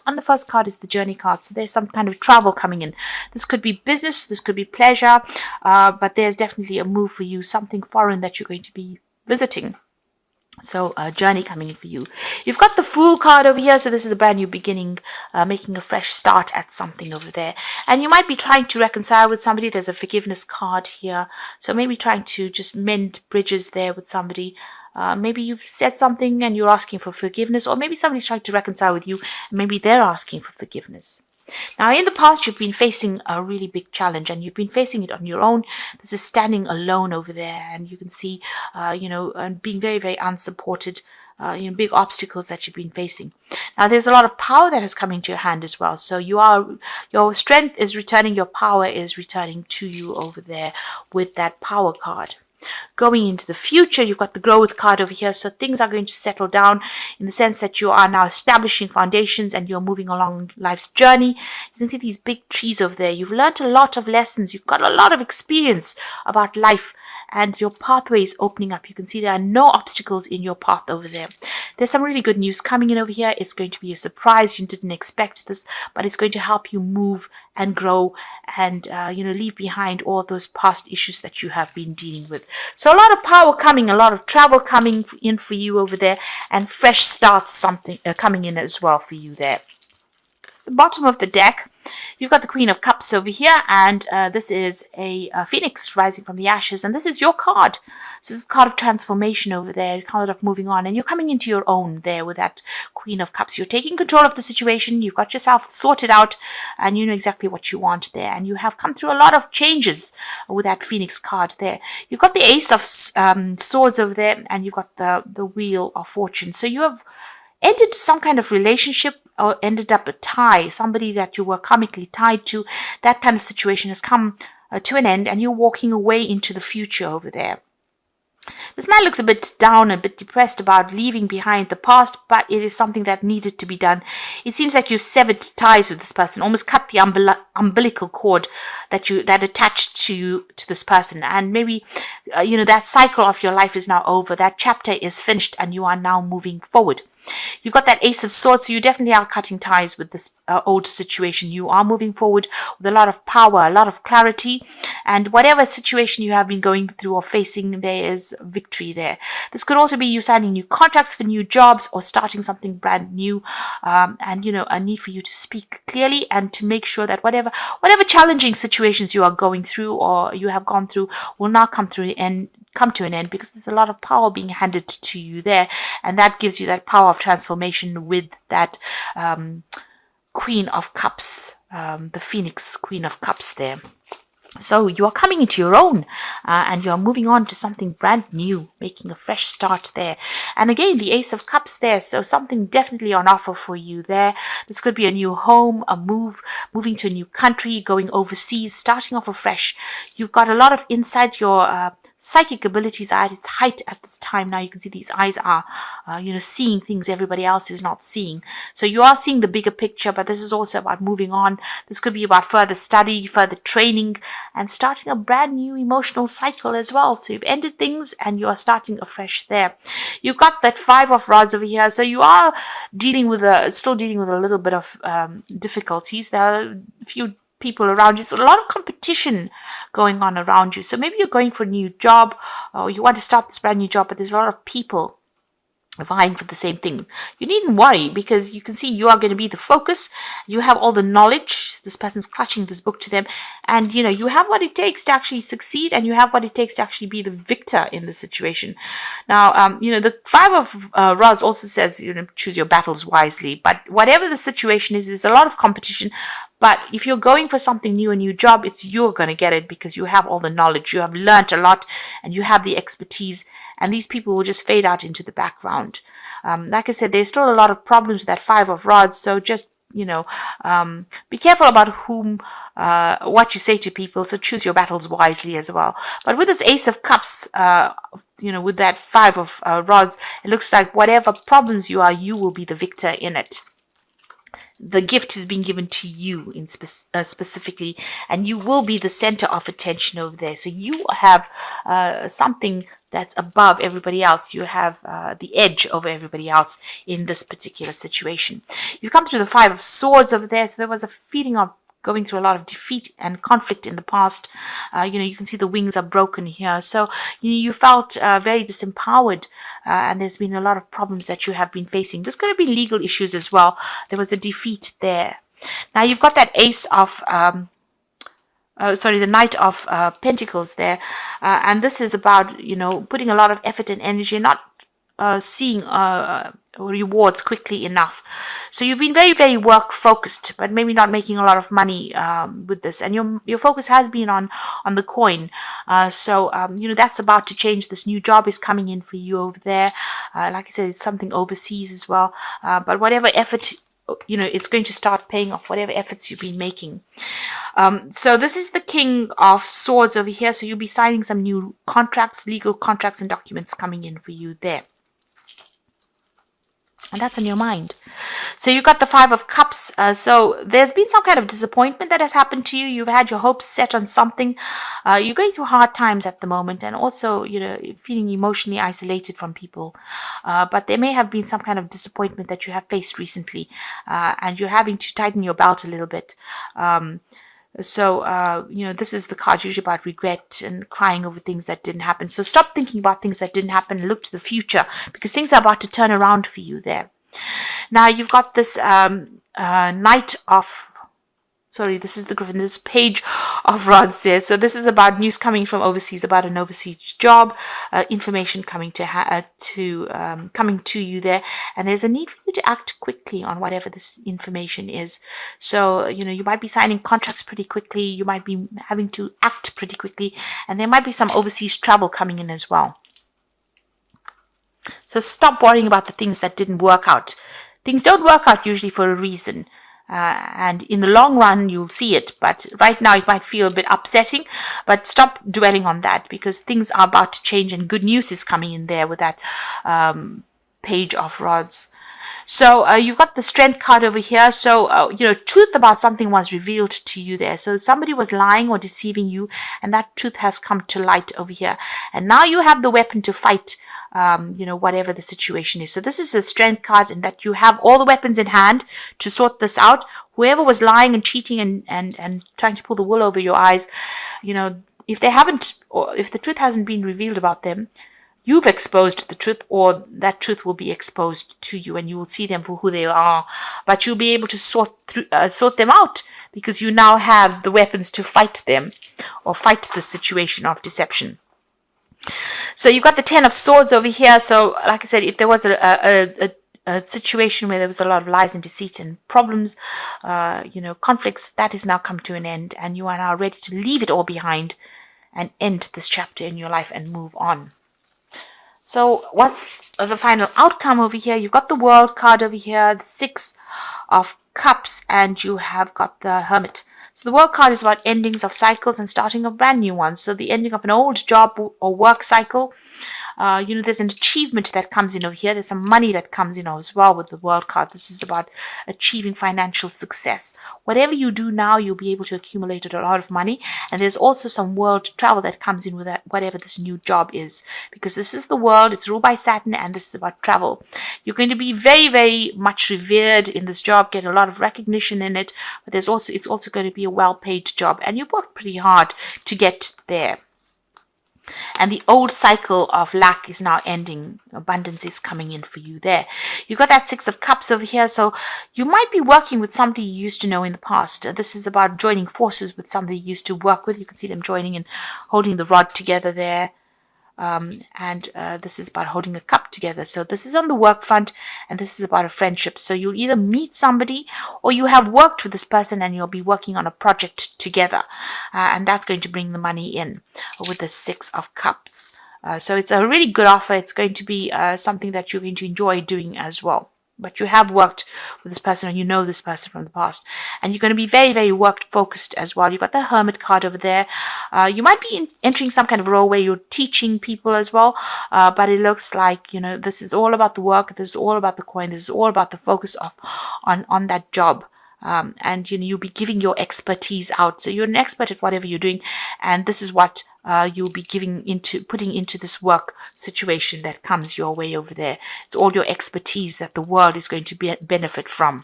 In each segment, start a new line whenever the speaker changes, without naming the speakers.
on the first card is the journey card. So there's some kind of travel coming in. This could be business, this could be pleasure, but there's definitely a move for you, something foreign that you're going to be visiting. So a journey coming in for you. You've got the Fool card over here. So this is a brand new beginning, making a fresh start at something over there. And you might be trying to reconcile with somebody. There's a forgiveness card here. So maybe trying to just mend bridges there with somebody. Maybe you've said something and you're asking for forgiveness, or maybe somebody's trying to reconcile with you and maybe they're asking for forgiveness. Now, in the past, you've been facing a really big challenge and you've been facing it on your own. This is standing alone over there, and you can see, and being very, very unsupported, big obstacles that you've been facing. Now, there's a lot of power that has come into your hand as well. So your strength is returning, your power is returning to you over there with that power card. Going into the future, you've got the growth card over here. So things are going to settle down in the sense that you are now establishing foundations and you're moving along life's journey. You can see these big trees over there. You've learned a lot of lessons. You've got a lot of experience about life, and your pathway is opening up. You can see there are no obstacles in your path over there. There's some really good news coming in over here. It's going to be a surprise. You didn't expect this, but it's going to help you move and grow and, leave behind all those past issues that you have been dealing with. So a lot of power coming, a lot of travel coming in for you over there, and fresh starts coming in as well for you there. The bottom of the deck, you've got the Queen of Cups over here, and this is a phoenix rising from the ashes, and this is your card. So this is a card of transformation over there, a card of moving on, and you're coming into your own there with that Queen of Cups. You're taking control of the situation, you've got yourself sorted out, and you know exactly what you want there, and you have come through a lot of changes with that Phoenix card there. You've got the Ace of Swords over there, and you've got the Wheel of Fortune. So you have entered some kind of relationship or ended up a tie, somebody that you were karmically tied to. That kind of situation has come to an end, and you're walking away into the future over there. This man looks a bit down, a bit depressed about leaving behind the past, but it is something that needed to be done. It seems like you severed ties with this person, almost cut the umbilical cord that attached to this person, and maybe that cycle of your life is now over. That chapter is finished, and you are now moving forward. You've got that Ace of Swords, so you definitely are cutting ties with this old situation. You are moving forward with a lot of power, a lot of clarity, and whatever situation you have been going through or facing, there is victory there. This could also be you signing new contracts for new jobs or starting something brand new, and a need for you to speak clearly and to make sure that whatever challenging situations you are going through or you have gone through will now come to an end, because there's a lot of power being handed to you there, and that gives you that power of transformation with that Queen of Cups, the Phoenix Queen of Cups there. So you are coming into your own, and you are moving on to something brand new, making a fresh start there. And again, the Ace of Cups there, so something definitely on offer for you there. This could be a new home, a moving to a new country, going overseas, starting off afresh. You've got a lot of insight. Your psychic abilities are at its height at this time. Now you can see these eyes are, seeing things everybody else is not seeing. So you are seeing the bigger picture, but this is also about moving on. This could be about further study, further training, and starting a brand new emotional cycle as well. So you've ended things and you are starting afresh there. You've got that Five of Rods over here. So you are still dealing with a little bit of difficulties. There are a few people around you, so a lot of competition going on around you. So maybe you're going for a new job, or you want to start this brand new job, but there's a lot of people vying for the same thing. You needn't worry, because you can see you are going to be the focus. You have all the knowledge. This person's clutching this book to them, and you have what it takes to actually succeed, and you have what it takes to actually be the victor in the situation. Now, the Five of Rods also says, choose your battles wisely. But whatever the situation is, there's a lot of competition. But if you're going for something new, a new job, you're going to get it, because you have all the knowledge. You have learnt a lot, and you have the expertise. And these people will just fade out into the background. Like I said, there's still a lot of problems with that Five of Rods. So just, be careful about what you say to people. So choose your battles wisely as well. But with this Ace of Cups, with that Five of Rods, it looks like whatever problems you will be the victor in it. the gift is being given to you in specifically, and you will be the center of attention over there. So you have something that's above everybody else. You have the edge over everybody else in this particular situation. You've come through the Five of Swords over there, so there was a feeling of going through a lot of defeat and conflict in the past. You can see the wings are broken here. So you felt very disempowered, and there's been a lot of problems that you have been facing. There's going to be legal issues as well. There was a defeat there. Now you've got that Ace of the Knight of Pentacles there, and this is about putting a lot of effort and energy, not seeing rewards quickly enough. So you've been very, very work focused, but maybe not making a lot of money with this, and your focus has been on the coin. So that's about to change. This new job is coming in for you over there. Like I said, it's something overseas as well, but whatever effort, it's going to start paying off, whatever efforts you've been making. So this is the King of Swords over here. So you'll be signing some new contracts, legal contracts and documents coming in for you there. And that's on your mind. So you've got the Five of Cups. So there's been some kind of disappointment that has happened to you. You've had your hopes set on something. You're going through hard times at the moment, and also, feeling emotionally isolated from people. But there may have been some kind of disappointment that you have faced recently, and you're having to tighten your belt a little bit. So, this is the card usually about regret and crying over things that didn't happen. So stop thinking about things that didn't happen and look to the future, because things are about to turn around for you there. Now, you've got this this is the Griffin, this Page of Rods there. So this is about news coming from overseas, about an overseas job, information coming coming to you there. And there's a need for you to act quickly on whatever this information is. So, you might be signing contracts pretty quickly. You might be having to act pretty quickly. And there might be some overseas travel coming in as well. So stop worrying about the things that didn't work out. Things don't work out usually for a reason. And in the long run, you'll see it. But right now, it might feel a bit upsetting. But stop dwelling on that, because things are about to change and good news is coming in there with that Page of Rods. So you've got the Strength card over here. So, truth about something was revealed to you there. So somebody was lying or deceiving you, and that truth has come to light over here. And now you have the weapon to fight whatever the situation is. So this is the Strength card, in that you have all the weapons in hand to sort this out. Whoever was lying and cheating and trying to pull the wool over your eyes, if they haven't, or if the truth hasn't been revealed about them, you've exposed the truth, or that truth will be exposed to you, and you will see them for who they are. But you'll be able to sort them out, because you now have the weapons to fight them, or fight the situation of deception. So you've got the Ten of Swords over here. So, like I said, if there was a situation where there was a lot of lies and deceit and problems, conflicts, that has now come to an end, and you are now ready to leave it all behind and end this chapter in your life and move on. So what's the final outcome over here? You've got the World card over here, the Six of Cups, and you have got the Hermit. So the World card is about endings of cycles and starting of brand new ones. So the ending of an old job or work cycle. There's an achievement that comes in over here. There's some money that comes in as well with the World card. This is about achieving financial success. Whatever you do now, you'll be able to accumulate a lot of money. And there's also some world travel that comes in with that, whatever this new job is. Because this is the world, it's ruled by Saturn, and this is about travel. You're going to be very, very much revered in this job, get a lot of recognition in it. But it's also going to be a well-paid job. And you've worked pretty hard to get there. And the old cycle of lack is now ending. Abundance is coming in for you there. You've got that Six of Cups over here. So you might be working with somebody you used to know in the past. This is about joining forces with somebody you used to work with. You can see them joining and holding the rod together there. This is about holding a cup together. So this is on the work front, and this is about a friendship. So you'll either meet somebody, or you have worked with this person and you'll be working on a project together. And that's going to bring the money in with the Six of Cups. So it's a really good offer. It's going to be something that you're going to enjoy doing as well. But you have worked with this person, and you know this person from the past. And you're going to be very, very work-focused as well. You've got the Hermit card over there. You might be entering some kind of role where you're teaching people as well. But it looks like, this is all about the work. This is all about the coin. This is all about the focus on that job. and you'll be giving your expertise out. So you're an expert at whatever you're doing, and this is what you'll be putting into this work situation that comes your way over there. It's all your expertise that the world is going to benefit from.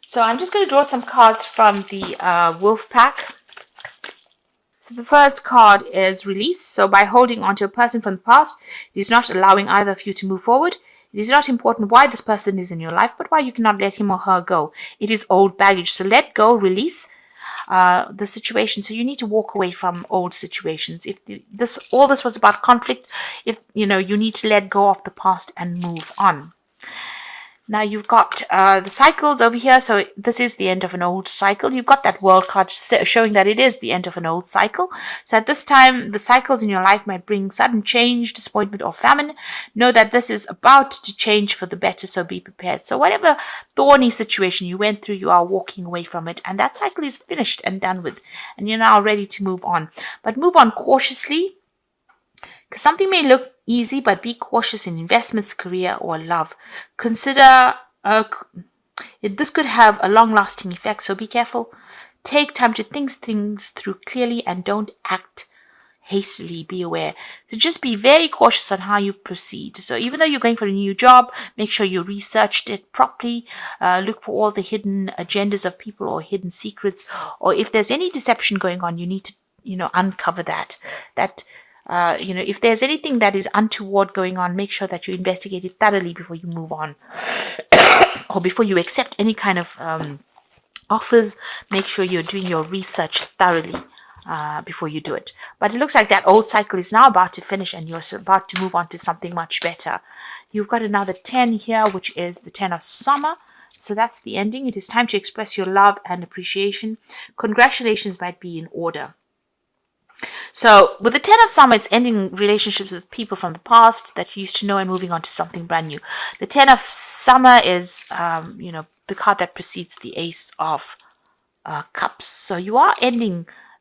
So I'm just going to draw some cards from the wolf pack. So the first card is release. So by holding on to a person from the past, it is not allowing either of you to move forward. It is not important why this person is in your life, but why you cannot let him or her go. It is old baggage. So let go, release the situation. So you need to walk away from old situations. If all this was about conflict, if you need to let go of the past and move on. Now you've got the cycles over here. So this is the end of an old cycle. You've got that world card showing that it is the end of an old cycle. So at this time, the cycles in your life might bring sudden change, disappointment, or famine. Know that this is about to change for the better, so be prepared. So whatever thorny situation you went through, you are walking away from it. And that cycle is finished and done with. And you're now ready to move on. But move on cautiously. Because something may look easy, but be cautious in investments, career, or love. Consider this could have a long-lasting effect, so be careful. Take time to think things through clearly and don't act hastily. Be aware. So just be very cautious on how you proceed. So even though you're going for a new job, make sure you researched it properly. Look for all the hidden agendas of people or hidden secrets. Or if there's any deception going on, you need to, uncover that. If there's anything that is untoward going on, make sure that you investigate it thoroughly before you move on. Or before you accept any kind of offers, make sure you're doing your research thoroughly before you do it. But it looks like that old cycle is now about to finish and you're about to move on to something much better. You've got another 10 here, which is the 10 of summer. So that's the ending. It is time to express your love and appreciation. Congratulations might be in order. So with the 10 of summer, it's ending relationships with people from the past that you used to know and moving on to something brand new. The 10 of summer is, the card that precedes the ace of cups. So you are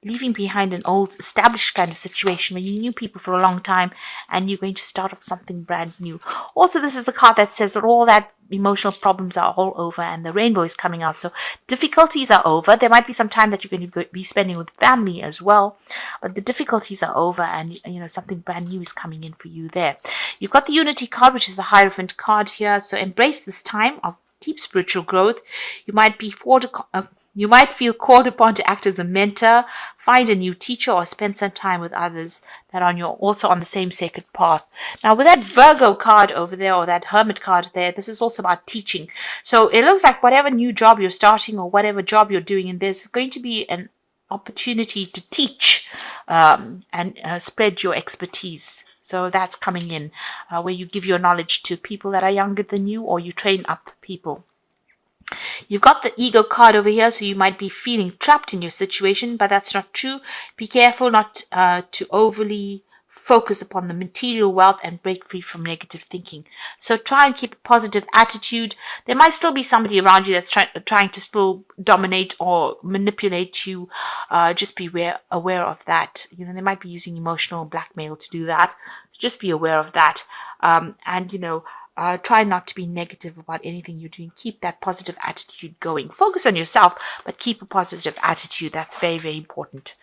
leaving behind an old established kind of situation where you knew people for a long time and you're going to start off something brand new. Also, this is the card that says that all that emotional problems are all over and the rainbow is coming out. So difficulties are over. There might be some time that you're going to be spending with family as well, but the difficulties are over and something brand new is coming in for you there. You've got the unity card, which is the Hierophant card here. So embrace this time of deep spiritual growth. You might feel called upon to act as a mentor, find a new teacher, or spend some time with others that are also on the same sacred path. Now, with that Virgo card over there, or that Hermit card there, this is also about teaching. So it looks like whatever new job you're starting or whatever job you're doing, and there's going to be an opportunity to teach and spread your expertise. So that's coming in, where you give your knowledge to people that are younger than you, or you train up people. You've got the ego card over here, so you might be feeling trapped in your situation, but that's not true. Be careful not to overly focus upon the material wealth and break free from negative thinking. So try and keep a positive attitude. There might still be somebody around you that's trying to still dominate or manipulate you. Just be aware of that. They might be using emotional blackmail to do that. Just be aware of that. Try not to be negative about anything you're doing. Keep that positive attitude going. Focus on yourself, but keep a positive attitude. That's very, very important.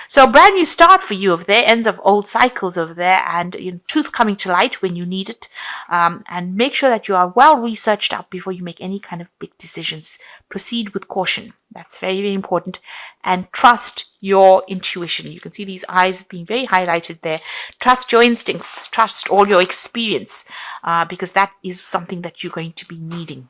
So brand new start for you over there. Ends of old cycles over there, and truth coming to light when you need it. And make sure that you are well researched up before you make any kind of big decisions. Proceed with caution. That's very, very important. And trust your intuition. You can see these eyes being very highlighted there. Trust your instincts. Trust all your experience, because that is something that you're going to be needing.